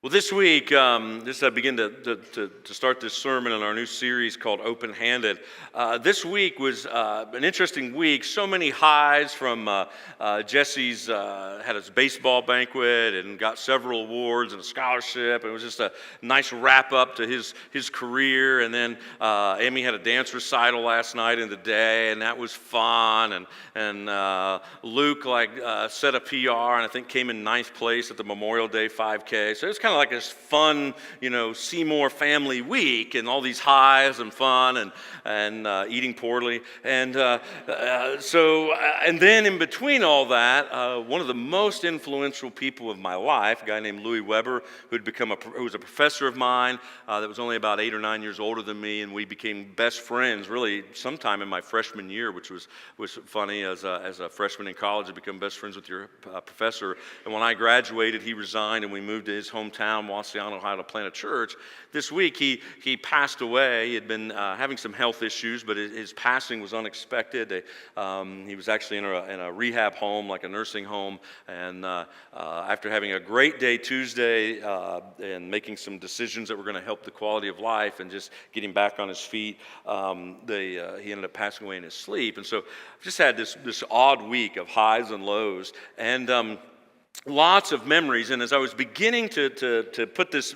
Well, this week, just I begin to start this sermon in our new series called Open Handed. This week was an interesting week. So many highs from Jesse's had his baseball banquet and got several awards and a scholarship. It was just a nice wrap up to his career. And then Amy had a dance recital last night in the day, and that was fun. And Luke set a PR and I think came in ninth place at the Memorial Day 5K. So it was kind of like this fun, Seymour family week, and all these highs and fun and eating poorly, and then in between all that, one of the most influential people of my life, a guy named Louis Weber, who was a professor of mine, that was only about 8 or 9 years older than me, and we became best friends really sometime in my freshman year, which was funny. As a freshman in college, you become best friends with your professor. And when I graduated, he resigned, and we moved to his hometown, Wassiano, Ohio, to plant a church. This week, he passed away. He had been having some health issues, but his passing was unexpected. He was actually in a rehab home, like a nursing home, and after having a great day Tuesday and making some decisions that were going to help the quality of life and just getting back on his feet, he ended up passing away in his sleep. And so I've just had this odd week of highs and lows, and lots of memories. And as I was beginning to put this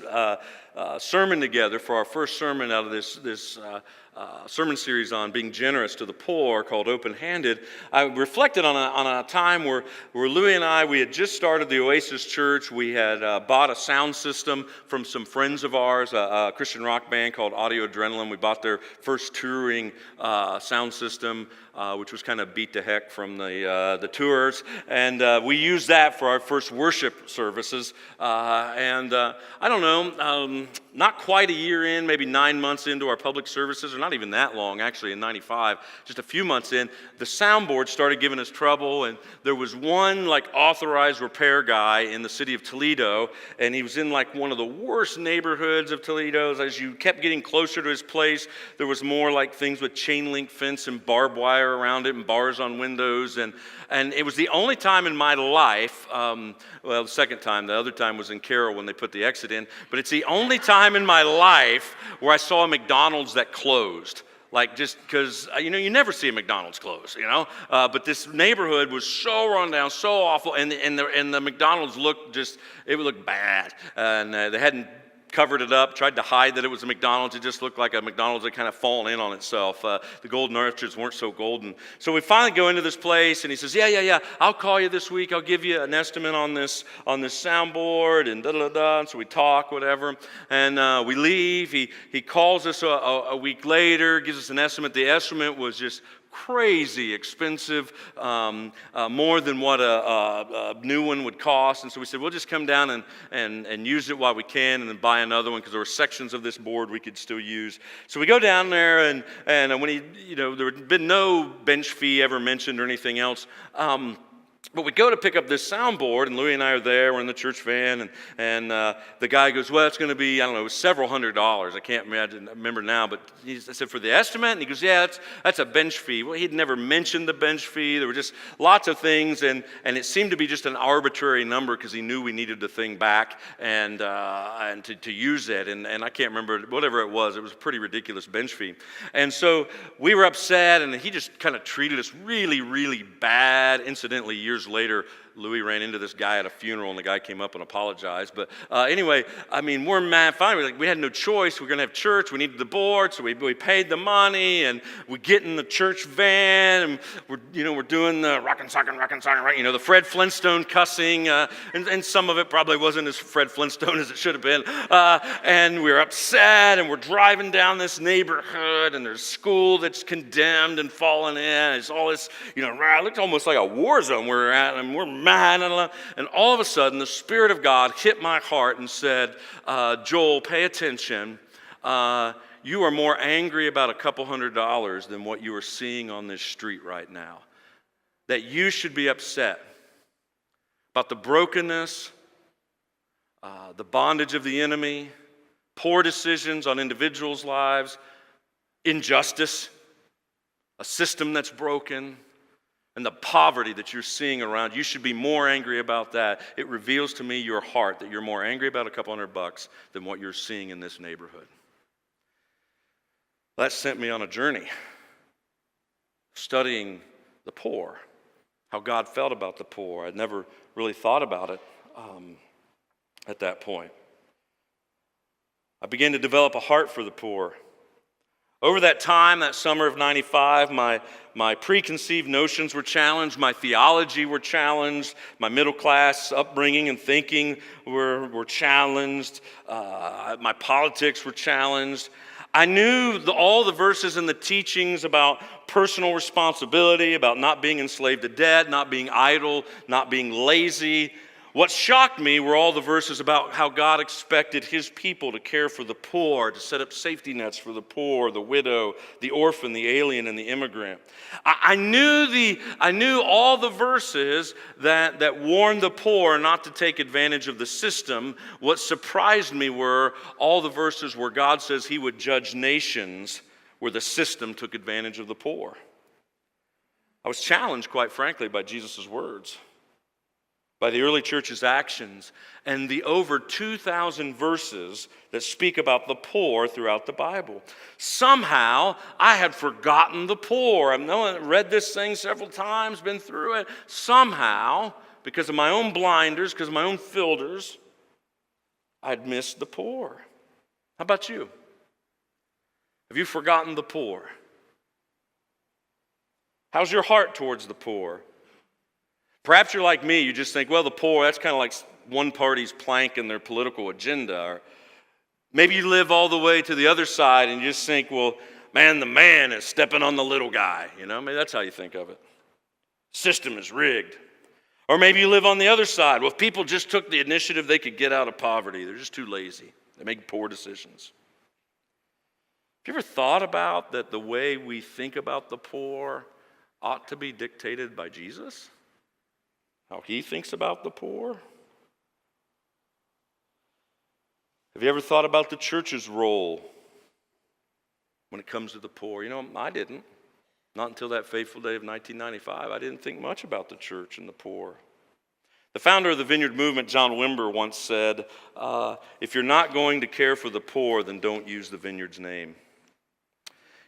sermon together for our first sermon out of this sermon series on being generous to the poor called Open Handed, I reflected on a time where Louis and I, we had just started the Oasis Church. We had bought a sound system from some friends of ours, a Christian rock band called Audio Adrenaline. We bought their first touring sound system, which was kind of beat to heck from the tours, and we used that for our first worship services. I don't know, not quite a year in, maybe 9 months into our public services, or not even that long, actually, in 95, just a few months in, the soundboard started giving us trouble, and there was one authorized repair guy in the city of Toledo, and he was in one of the worst neighborhoods of Toledo. As you kept getting closer to his place, there was more things with chain link fence and barbed wire around it and bars on windows, and it was the only time in my life, the second time, the other time was in Carroll when they put the exit in, but it's the only time in my life where I saw a McDonald's that closed. Just because, you never see a McDonald's close, but this neighborhood was so run down, so awful, and the McDonald's looked bad, and they hadn't covered it up, tried to hide that it was a McDonald's. It just looked like a McDonald's that kind of fallen in on itself. The golden arches weren't so golden. So we finally go into this place, and he says, yeah, I'll call you this week. I'll give you an estimate on this soundboard, and da-da-da. And so we talk, whatever, and we leave. He calls us a week later, gives us an estimate. The estimate was just crazy expensive, more than what a new one would cost. And so we said, we'll just come down and use it while we can, and then buy another one, because there were sections of this board we could still use. So we go down there, and when there had been no bench fee ever mentioned or anything else. But we go to pick up this soundboard, and Louis and I are there. We're in the church van, and the guy goes, well, it's going to be, I don't know, several $100s. I can't remember now, but I said, for the estimate? And he goes, yeah, that's a bench fee. Well, he'd never mentioned the bench fee. There were just lots of things, and it seemed to be just an arbitrary number because he knew we needed the thing back and to use it. And I can't remember, whatever it was a pretty ridiculous bench fee. And so we were upset, and he just kind of treated us really, really bad. Incidentally, years later, Louis ran into this guy at a funeral, and the guy came up and apologized. But anyway, we're mad. Finally, we had no choice. We're going to have church. We needed the board, so we paid the money, and we get in the church van, and we're doing the rockin' sockin', right? The Fred Flintstone cussing, and some of it probably wasn't as Fred Flintstone as it should have been. And we're upset, and we're driving down this neighborhood, and there's school that's condemned and fallen in. It's all this, it looks almost like a war zone we're at, and we're mad, and all of a sudden the Spirit of God hit my heart and said, Joel, pay attention. You are more angry about a couple $100s than what you are seeing on this street right now. That you should be upset about the brokenness, the bondage of the enemy, poor decisions on individuals' lives, injustice, a system that's broken, and the poverty that you're seeing around, you should be more angry about that. It reveals to me your heart, that you're more angry about a couple $100 than what you're seeing in this neighborhood. That sent me on a journey, studying the poor, how God felt about the poor. I'd never really thought about it at that point. I began to develop a heart for the poor. Over that time, that summer of 95, my preconceived notions were challenged, my theology were challenged, my middle class upbringing and thinking were challenged, my politics were challenged. I knew all the verses and the teachings about personal responsibility, about not being enslaved to debt, not being idle, not being lazy. What shocked me were all the verses about how God expected his people to care for the poor, to set up safety nets for the poor, the widow, the orphan, the alien, and the immigrant. I knew all the verses that warned the poor not to take advantage of the system. What surprised me were all the verses where God says he would judge nations where the system took advantage of the poor. I was challenged, quite frankly, by Jesus' words, by the early church's actions, and the over 2,000 verses that speak about the poor throughout the Bible. Somehow, I had forgotten the poor. I've read this thing several times, been through it. Somehow, because of my own blinders, because of my own filters, I'd missed the poor. How about you? Have you forgotten the poor? How's your heart towards the poor? Perhaps you're like me, you just think, well, the poor, that's kind of like one party's plank in their political agenda. Or maybe you live all the way to the other side and you just think, well, man, the man is stepping on the little guy. Maybe that's how you think of it. System is rigged. Or maybe you live on the other side. Well, if people just took the initiative, they could get out of poverty. They're just too lazy. They make poor decisions. Have you ever thought about that the way we think about the poor ought to be dictated by Jesus? How he thinks about the poor? Have you ever thought about the church's role when it comes to the poor? I didn't. Not until that fateful day of 1995. I didn't think much about the church and the poor. The founder of the Vineyard Movement, John Wimber, once said, if you're not going to care for the poor, then don't use the Vineyard's name.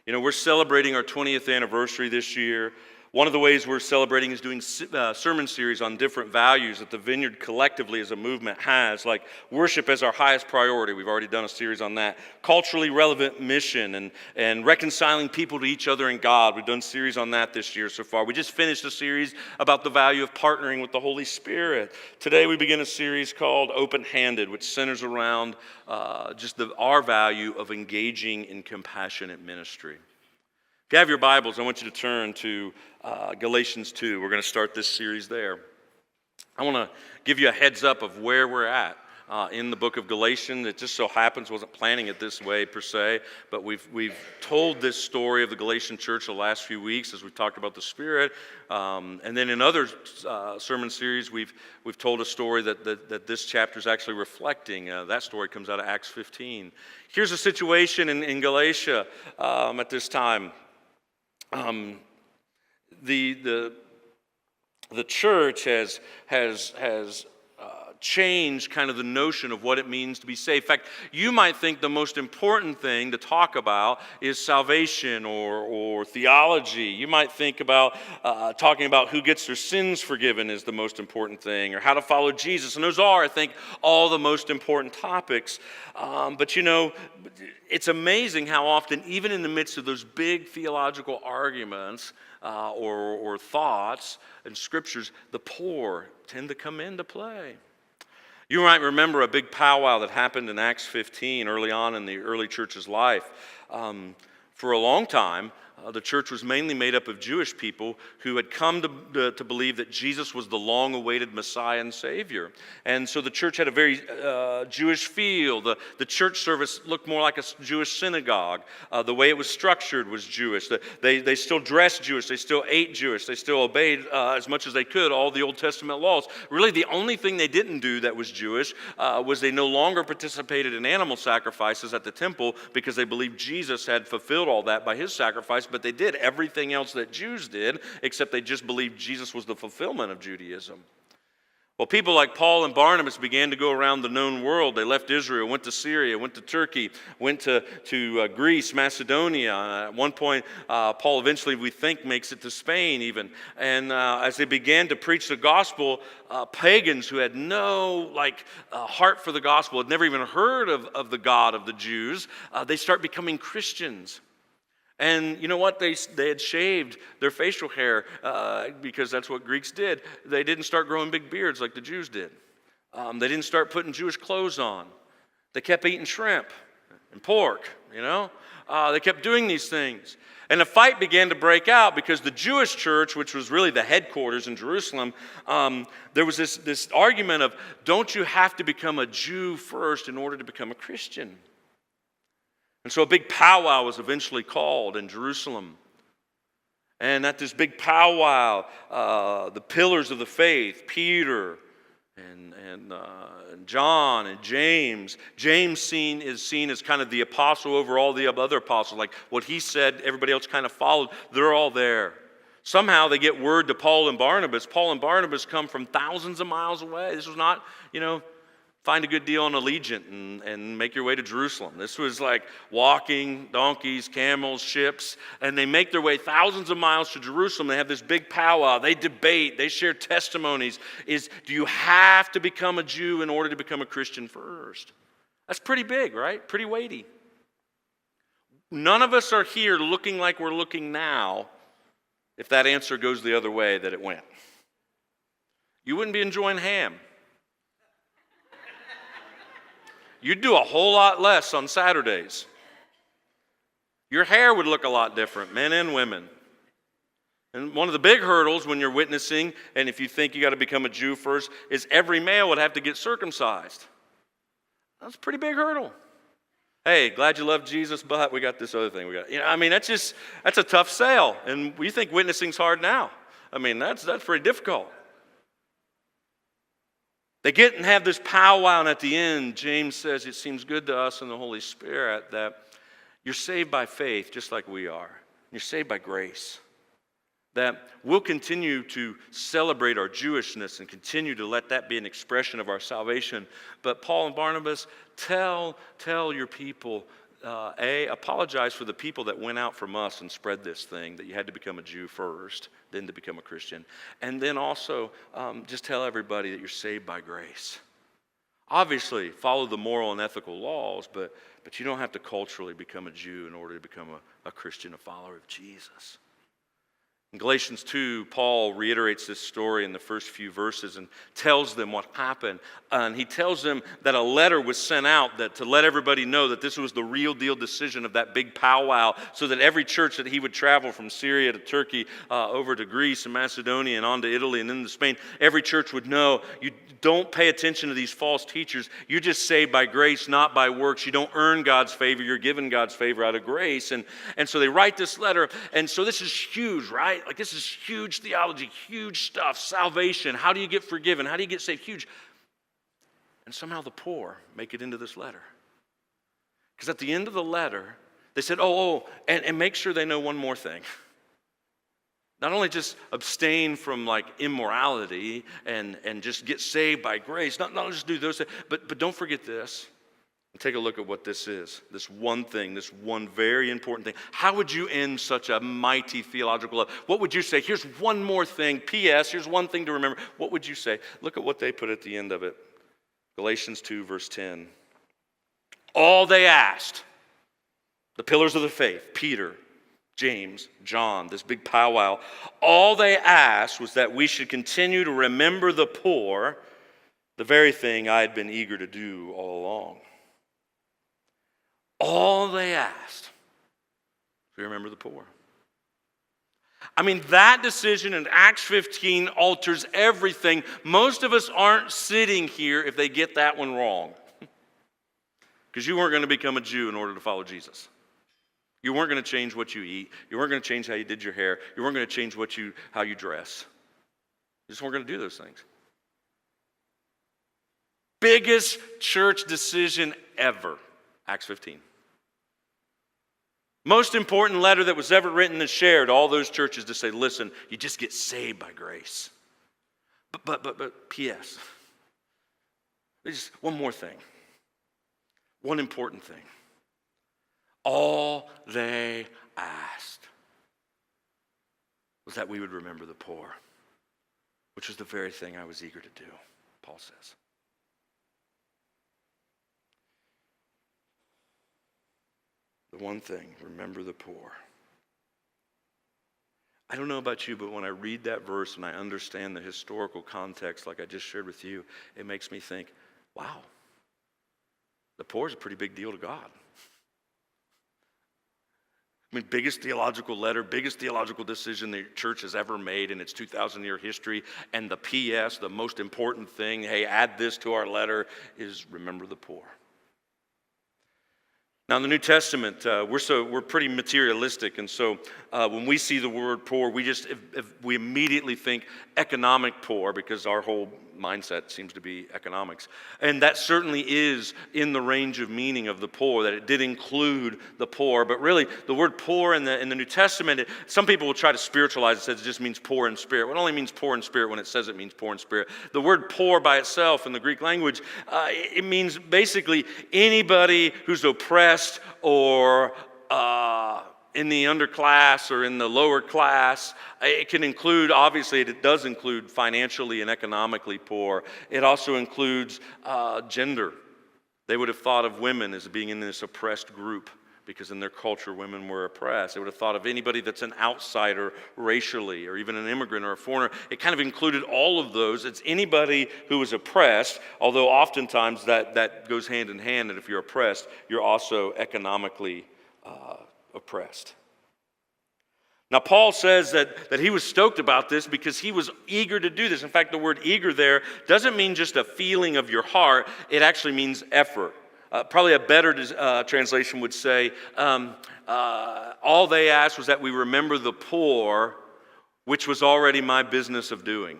We're celebrating our 20th anniversary this year. One of the ways we're celebrating is doing sermon series on different values that the Vineyard collectively as a movement has, like worship as our highest priority. We've already done a series on that. Culturally relevant mission and reconciling people to each other and God. We've done a series on that this year so far. We just finished a series about the value of partnering with the Holy Spirit. Today we begin a series called Open-Handed, which centers around our value of engaging in compassionate ministry. If you have your Bibles, I want you to turn to Galatians 2. We're going to start this series there. I want to give you a heads up of where we're at in the book of Galatians. It just so happens, wasn't planning it this way per se, but we've told this story of the Galatian church the last few weeks as we've talked about the Spirit. And then in other sermon series, we've told a story that this chapter is actually reflecting. That story comes out of Acts 15. Here's a situation in Galatia at this time. The church has changed kind of the notion of what it means to be saved. In fact, you might think the most important thing to talk about is salvation or theology. You might think about talking about who gets their sins forgiven is the most important thing, or how to follow Jesus. And those are, I think, all the most important topics. But it's amazing how often, even in the midst of those big theological arguments or thoughts and scriptures, the poor tend to come into play. You might remember a big powwow that happened in Acts 15 early on in the early church's life. For a long time, the church was mainly made up of Jewish people who had come to believe that Jesus was the long-awaited Messiah and Savior. And so the church had a very Jewish feel. The church service looked more like a Jewish synagogue. The way it was structured was Jewish. They still dressed Jewish. They still ate Jewish. They still obeyed as much as they could all the Old Testament laws. Really, the only thing they didn't do that was Jewish was they no longer participated in animal sacrifices at the temple because they believed Jesus had fulfilled all that by his sacrifice. Christ, but they did everything else that Jews did, except they just believed Jesus was the fulfillment of Judaism. Well, people like Paul and Barnabas began to go around the known world. They left Israel, went to Syria, went to Turkey, went to Greece, Macedonia. At one point, Paul eventually, we think, makes it to Spain even. And as they began to preach the gospel, pagans who had no heart for the gospel, had never even heard of the God of the Jews, they start becoming Christians. And you know what? They had shaved their facial hair because that's what Greeks did. They didn't start growing big beards like the Jews did. They didn't start putting Jewish clothes on. They kept eating shrimp and pork, They kept doing these things. And a fight began to break out because the Jewish church, which was really the headquarters in Jerusalem, there was this argument of, don't you have to become a Jew first in order to become a Christian? And so a big powwow was eventually called in Jerusalem. And at this big powwow, the pillars of the faith, Peter and John and James. James is seen as kind of the apostle over all the other apostles. Like what he said, everybody else kind of followed. They're all there. Somehow they get word to Paul and Barnabas. Paul and Barnabas come from thousands of miles away. This was not, find a good deal on Allegiant and make your way to Jerusalem. This was like walking, donkeys, camels, ships, and they make their way thousands of miles to Jerusalem. They have this big powwow. They debate. They share testimonies. Do you have to become a Jew in order to become a Christian first? That's pretty big, right? Pretty weighty. None of us are here looking like we're looking now if that answer goes the other way that it went. You wouldn't be enjoying ham. You'd do a whole lot less on Saturdays. Your hair would look a lot different, men and women. And one of the big hurdles when you're witnessing, and if you think you got to become a Jew first, is every male would have to get circumcised. That's a pretty big hurdle. Hey, glad you love Jesus, but we got this other thing. That's a tough sell. And we think witnessing's hard now. That's pretty difficult. They get and have this powwow, and at the end, James says, it seems good to us in the Holy Spirit that you're saved by faith just like we are. You're saved by grace. That we'll continue to celebrate our Jewishness and continue to let that be an expression of our salvation. But Paul and Barnabas, tell your people, apologize for the people that went out from us and spread this thing, that you had to become a Jew first, then to become a Christian. And then also, just tell everybody that you're saved by grace. Obviously, follow the moral and ethical laws, but you don't have to culturally become a Jew in order to become a Christian, a follower of Jesus. In Galatians 2, Paul reiterates this story in the first few verses and tells them what happened. And he tells them that a letter was sent out to let everybody know that this was the real deal decision of that big powwow, so that every church that he would travel from Syria to Turkey, over to Greece and Macedonia and on to Italy and then to Spain, every church would know, you don't pay attention to these false teachers. You're just saved by grace, not by works. You don't earn God's favor. You're given God's favor out of grace. And so they write this letter. And so this is huge, right? Like this is huge theology, huge stuff, salvation. How do you get forgiven? How do you get saved? Huge. And somehow the poor make it into this letter. Because at the end of the letter, they said, and make sure they know one more thing. Not only just abstain from immorality and just get saved by grace, not just do those things, but don't forget this. Take a look at what this is. This one thing, this one very important thing. How would you end such a mighty theological love? What would you say? Here's one more thing. P.S. Here's one thing to remember. What would you say? Look at what they put at the end of it. Galatians 2, verse 10. All they asked, the pillars of the faith, Peter, James, John, this big powwow, all they asked was that we should continue to remember the poor, the very thing I had been eager to do all along. All they asked, we remember the poor. That decision in Acts 15 alters everything. Most of us aren't sitting here if they get that one wrong. Because you weren't going to become a Jew in order to follow Jesus. You weren't going to change what you eat. You weren't going to change how you did your hair. You weren't going to change how you dress. You just weren't going to do those things. Biggest church decision ever, Acts 15. Most important letter that was ever written and shared, all those churches to say, listen, you just get saved by grace. But P.S. There's just one more thing. One important thing. All they asked was that we would remember the poor, which was the very thing I was eager to do, Paul says. The one thing, remember the poor. I don't know about you, but when I read that verse and I understand the historical context like I just shared with you, it makes me think, wow, the poor is a pretty big deal to God. I mean, biggest theological letter, biggest theological decision the church has ever made in its 2,000-year history, and the P.S., the most important thing, hey, add this to our letter, is remember the poor. Now, in the New Testament, we're pretty materialistic, and so when we see the word poor, we immediately think economic poor because our whole mindset seems to be economics, and that certainly is in the range of meaning of the poor. That it did include the poor, but really the word poor in the New Testament, some people will try to spiritualize it. Says it just means poor in spirit. Well, it only means poor in spirit when it says it means poor in spirit. The word poor by itself in the Greek language, it means basically anybody who's oppressed or in the underclass or in the lower class. It can include, obviously, it does include financially and economically poor. It also includes gender. They would have thought of women as being in this oppressed group because in their culture, women were oppressed. They would have thought of anybody that's an outsider racially or even an immigrant or a foreigner. It kind of included all of those. It's anybody who is oppressed, although oftentimes that goes hand in hand, that if you're oppressed, you're also economically oppressed. Now, Paul says that he was stoked about this because he was eager to do this. In fact, the word eager there doesn't mean just a feeling of your heart. It actually means effort. Probably a better translation would say, all they asked was that we remember the poor, which was already my business of doing.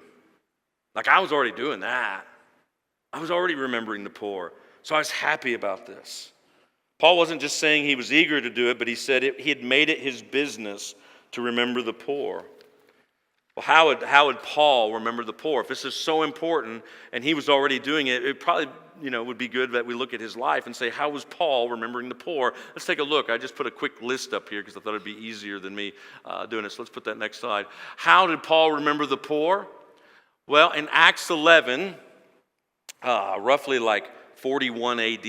Like, I was already doing that. I was already remembering the poor. So I was happy about this. Paul wasn't just saying he was eager to do it, but he said he had made it his business to remember the poor. Well, how would Paul remember the poor? If this is so important and he was already doing it, it probably would be good that we look at his life and say, how was Paul remembering the poor? Let's take a look. I just put a quick list up here because I thought it'd be easier than me doing this. Let's put that next slide. How did Paul remember the poor? Well, in Acts 11, roughly like 41 AD,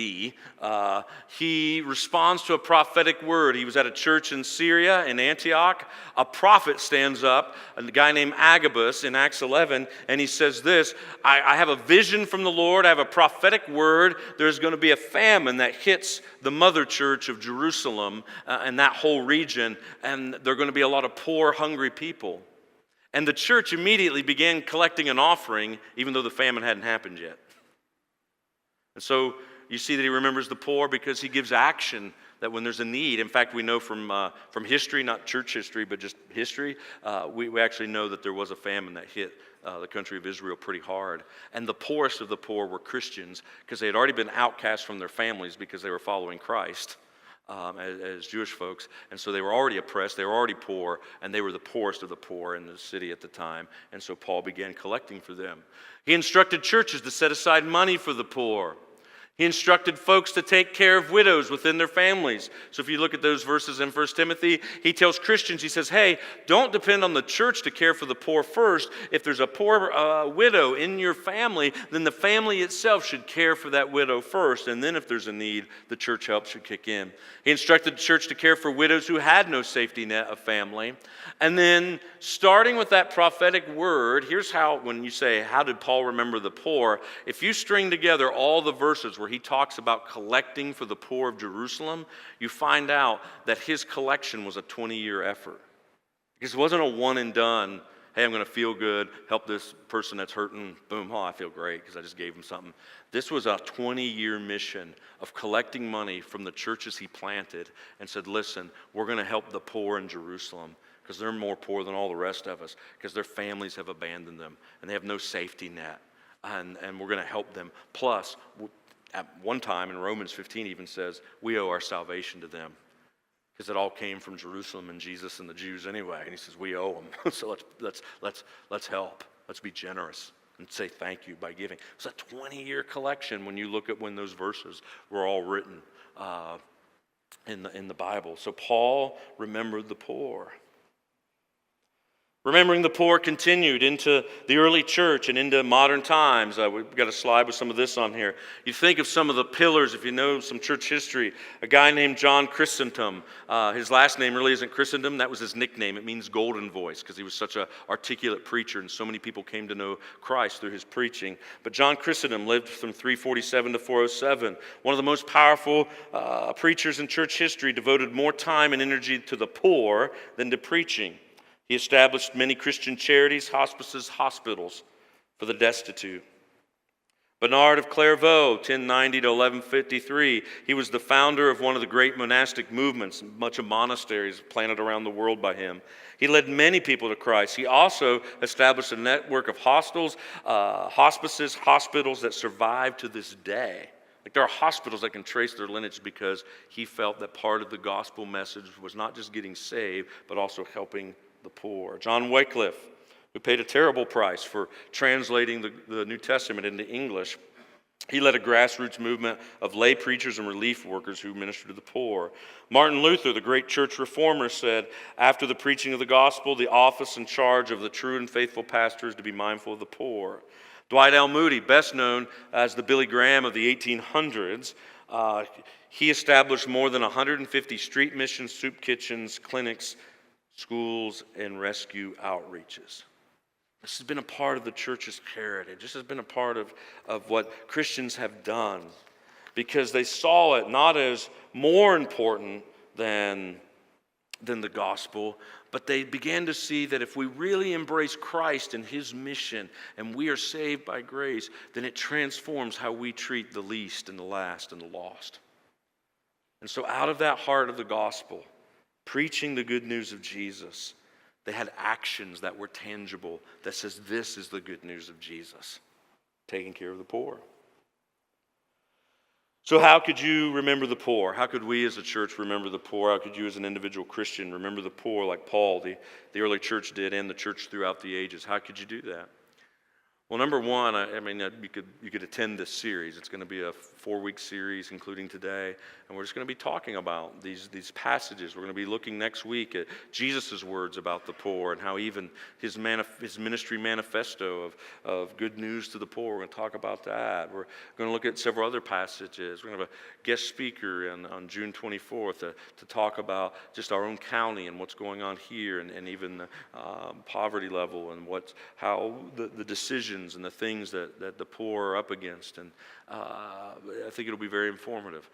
he responds to a prophetic word. He was at a church in Syria, in Antioch. A prophet stands up, a guy named Agabus in Acts 11, and he says this, I have a vision from the Lord, I have a prophetic word. There's going to be a famine that hits the mother church of Jerusalem and that whole region, and there are going to be a lot of poor, hungry people. And the church immediately began collecting an offering, even though the famine hadn't happened yet. And so you see that he remembers the poor because he gives action that when there's a need. In fact, we know from history, not church history, but just history, we actually know that there was a famine that hit the country of Israel pretty hard. And the poorest of the poor were Christians because they had already been outcast from their families because they were following Christ as Jewish folks. And so they were already oppressed, they were already poor, and they were the poorest of the poor in the city at the time. And so Paul began collecting for them. He instructed churches to set aside money for the poor. He instructed folks to take care of widows within their families. So if you look at those verses in 1 Timothy, he tells Christians, he says, hey, don't depend on the church to care for the poor first. If there's a poor widow in your family, then the family itself should care for that widow first. And then if there's a need, the church help should kick in. He instructed the church to care for widows who had no safety net of family. And then starting with that prophetic word, here's how, when you say, how did Paul remember the poor? If you string together all the verses where he talks about collecting for the poor of Jerusalem, you find out that his collection was a 20-year effort. Because it wasn't a one and done, hey, I'm going to feel good, help this person that's hurting, boom, oh, I feel great because I just gave him something. This was a 20-year mission of collecting money from the churches he planted and said, listen, we're going to help the poor in Jerusalem because they're more poor than all the rest of us because their families have abandoned them and they have no safety net. And we're going to help them. Plus, at one time in Romans 15 even says, we owe our salvation to them because it all came from Jerusalem and Jesus and the Jews anyway. And he says, we owe them. So let's help. Let's be generous and say thank you by giving. It's a 20-year collection when you look at when those verses were all written in the Bible. So Paul remembered the poor. Remembering the poor continued into the early church and into modern times. We've got a slide with some of this on here. You think of some of the pillars, if you know some church history. A guy named John Chrysostom. His last name really isn't Chrysostom. That was his nickname. It means golden voice because he was such an articulate preacher, and so many people came to know Christ through his preaching. But John Chrysostom lived from 347 to 407. One of the most powerful preachers in church history, devoted more time and energy to the poor than to preaching. He established many Christian charities, hospices, hospitals for the destitute. Bernard of Clairvaux, 1090 to 1153, he was the founder of one of the great monastic movements, much of monasteries planted around the world by him. He led many people to Christ. He also established a network of hostels, hospices, hospitals that survive to this day. Like there are hospitals that can trace their lineage because he felt that part of the gospel message was not just getting saved, but also helping the poor. John Wycliffe, who paid a terrible price for translating the New Testament into English, he led a grassroots movement of lay preachers and relief workers who ministered to the poor. Martin Luther, the great church reformer, said, after the preaching of the gospel, the office and charge of the true and faithful pastor is to be mindful of the poor. Dwight L. Moody, best known as the Billy Graham of the 1800s, he established more than 150 street missions, soup kitchens, clinics, schools, and rescue outreaches. This has been a part of the church's heritage. This has been a part of what Christians have done because they saw it not as more important than the gospel, but they began to see that if we really embrace Christ and his mission and we are saved by grace, then it transforms how we treat the least and the last and the lost. And so out of that heart of the gospel, preaching the good news of Jesus, they had actions that were tangible that says this is the good news of Jesus, taking care of the poor. So how could you remember the poor? How could we as a church remember the poor? How could you as an individual Christian remember the poor like Paul, the early church did, and the church throughout the ages? How could you do that? Well, number one, you could attend this series. It's going to be a 4-week series, including today, and we're just going to be talking about these passages. We're going to be looking next week at Jesus' words about the poor and how even his ministry manifesto of good news to the poor. We're going to talk about that. We're going to look at several other passages. We're going to have a guest speaker on June 24th to talk about just our own county and what's going on here, and even the poverty level and how the decisions and the things that the poor are up against. And I think it'll be very informative.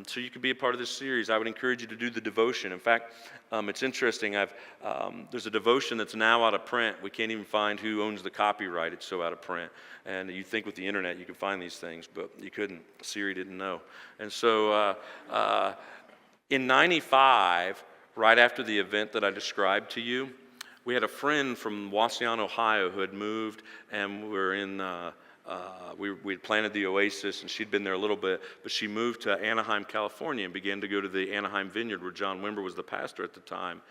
So you could be a part of this series. I would encourage you to do the devotion. In fact, it's interesting. There's a devotion that's now out of print. We can't even find who owns the copyright. It's so out of print. And you think with the internet you could find these things, but you couldn't. Siri didn't know. And so in 95, right after the event that I described to you, we had a friend from Wauseon, Ohio, who had moved, and we had planted the Oasis, and she'd been there a little bit, but she moved to Anaheim, California, and began to go to the Anaheim Vineyard, where John Wimber was the pastor at the time.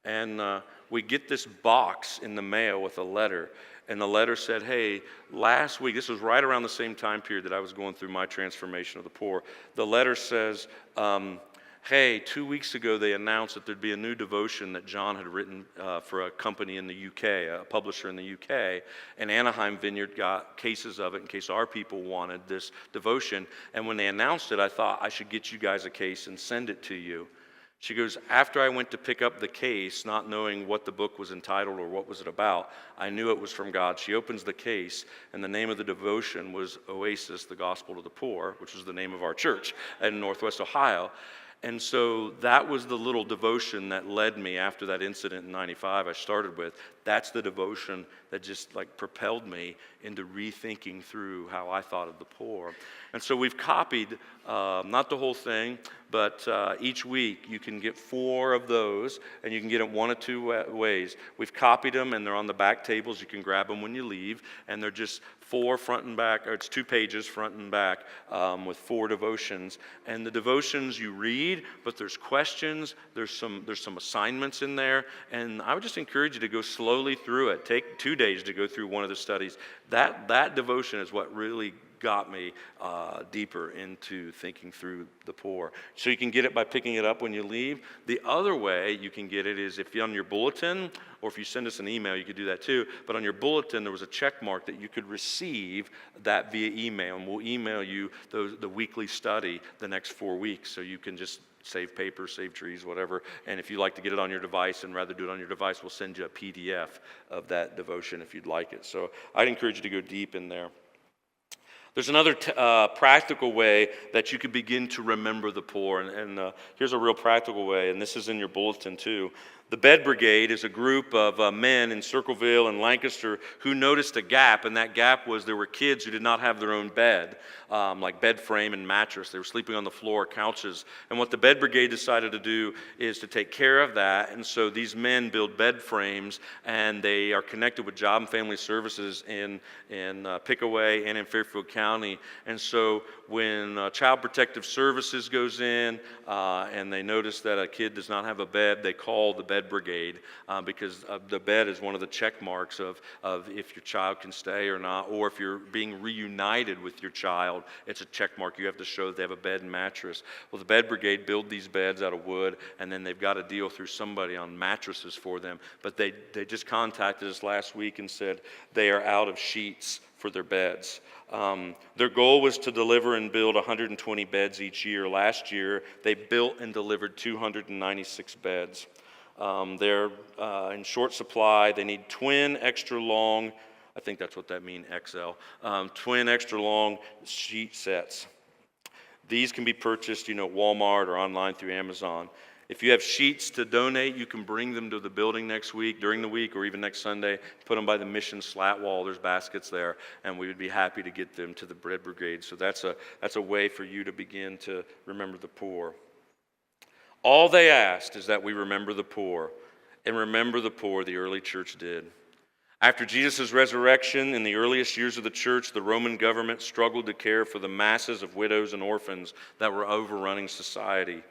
And we get this box in the mail with a letter, and the letter said, hey, last week, this was right around the same time period that I was going through my transformation of the poor. The letter says, hey, 2 weeks ago they announced that there'd be a new devotion that John had written for a company in the UK, a publisher in the UK, and Anaheim Vineyard got cases of it in case our people wanted this devotion. And when they announced it, I thought I should get you guys a case and send it to you. She goes, after I went to pick up the case, not knowing what the book was entitled or what was it about, I knew it was from God. She opens the case, and the name of the devotion was Oasis, the Gospel to the Poor, which was the name of our church in Northwest Ohio. And so that was the little devotion that led me after that incident in 95 I started with. That's the devotion that just propelled me into rethinking through how I thought of the poor. And so we've copied, not the whole thing, but each week you can get 4 of those, and you can get it one of 2 ways. We've copied them, and they're on the back tables. You can grab them when you leave, and they're just 4 front and back, or it's 2 pages front and back with 4 devotions. And the devotions you read, but there's questions, there's some assignments in there, and I would just encourage you to go slowly through it. Take 2 days to go through one of the studies. That devotion is what really got me deeper into thinking through the poor. So you can get it by picking it up when you leave. The other way you can get it is if you're on your bulletin, or if you send us an email, you could do that too. But on your bulletin, there was a check mark that you could receive that via email, and we'll email you the weekly study the next 4 weeks. So you can just save paper, save trees, whatever. And if you like to get it on your device and rather do it on your device, we'll send you a PDF of that devotion if you'd like it. So I'd encourage you to go deep in there. There's another practical way that you could begin to remember the poor, and here's a real practical way, and this is in your bulletin too. The Bed Brigade is a group of men in Circleville and Lancaster who noticed a gap, and that gap was there were kids who did not have their own bed, like bed frame and mattress. They were sleeping on the floor, couches. And what the Bed Brigade decided to do is to take care of that, and so these men build bed frames, and they are connected with Job and Family Services in Pickaway and in Fairfield County. And so when Child Protective Services goes in and they notice that a kid does not have a bed, they call the Bed Brigade because the bed is one of the check marks of if your child can stay or not, or if you're being reunited with your child, it's a check mark. You have to show that they have a bed and mattress. Well, the Bed Brigade build these beds out of wood, and then they've got to deal through somebody on mattresses for them. But they just contacted us last week and said they are out of sheets for their beds. Their goal was to deliver and build 120 beds each year. Last year, they built and delivered 296 beds. They're in short supply. They need twin extra long, I think that's what that means, XL, twin extra long sheet sets. These can be purchased, at Walmart or online through Amazon. If you have sheets to donate, you can bring them to the building next week, during the week, or even next Sunday. Put them by the mission slat wall. There's baskets there, and we would be happy to get them to the Bed Brigade. So that's a way for you to begin to remember the poor. All they asked is that we remember the poor, and remember the poor the early church did. After Jesus' resurrection, in the earliest years of the church, the Roman government struggled to care for the masses of widows and orphans that were overrunning society.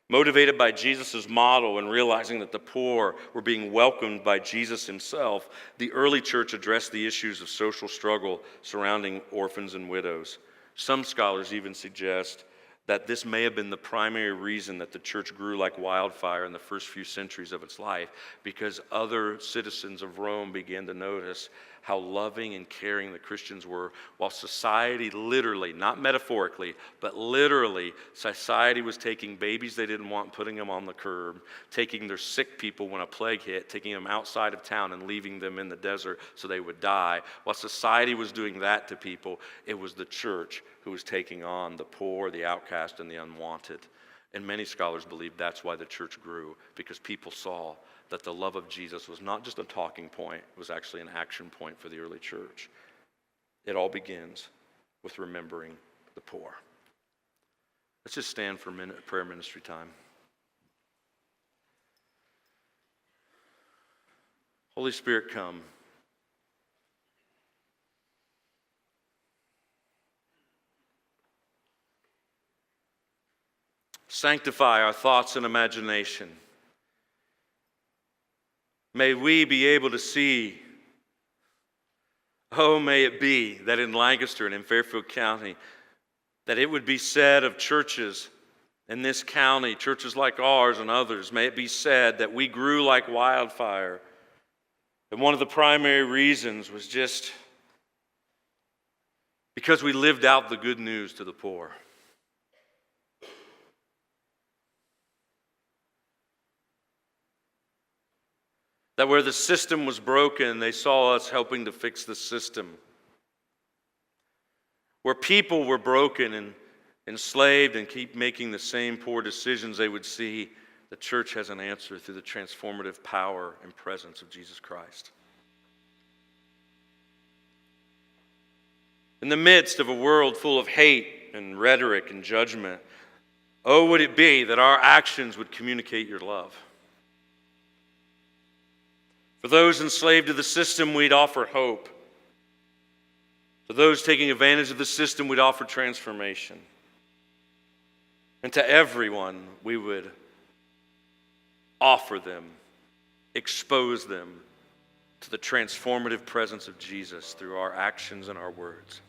Motivated by Jesus' model and realizing that the poor were being welcomed by Jesus himself, the early church addressed the issues of social struggle surrounding orphans and widows. Some scholars even suggest that this may have been the primary reason that the church grew like wildfire in the first few centuries of its life, because other citizens of Rome began to notice how loving and caring the Christians were, while society literally, not metaphorically, but literally, society was taking babies they didn't want and putting them on the curb, taking their sick people when a plague hit, taking them outside of town and leaving them in the desert so they would die. While society was doing that to people, it was the church who was taking on the poor, the outcast, and the unwanted. And many scholars believe that's why the church grew, because people saw that the love of Jesus was not just a talking point, it was actually an action point for the early church. It all begins with remembering the poor. Let's just stand for a minute, prayer ministry time. Holy Spirit, come. Sanctify our thoughts and imagination. May we be able to see, may it be that in Lancaster and in Fairfield County, that it would be said of churches in this county, churches like ours and others, may it be said that we grew like wildfire. And one of the primary reasons was just because we lived out the good news to the poor. That where the system was broken, they saw us helping to fix the system. Where people were broken and enslaved and keep making the same poor decisions, they would see the church has an answer through the transformative power and presence of Jesus Christ. In the midst of a world full of hate and rhetoric and judgment, Oh, would it be that our actions would communicate your love. For those enslaved to the system, we'd offer hope. For those taking advantage of the system, we'd offer transformation. And to everyone, we would offer them, expose them to the transformative presence of Jesus through our actions and our words.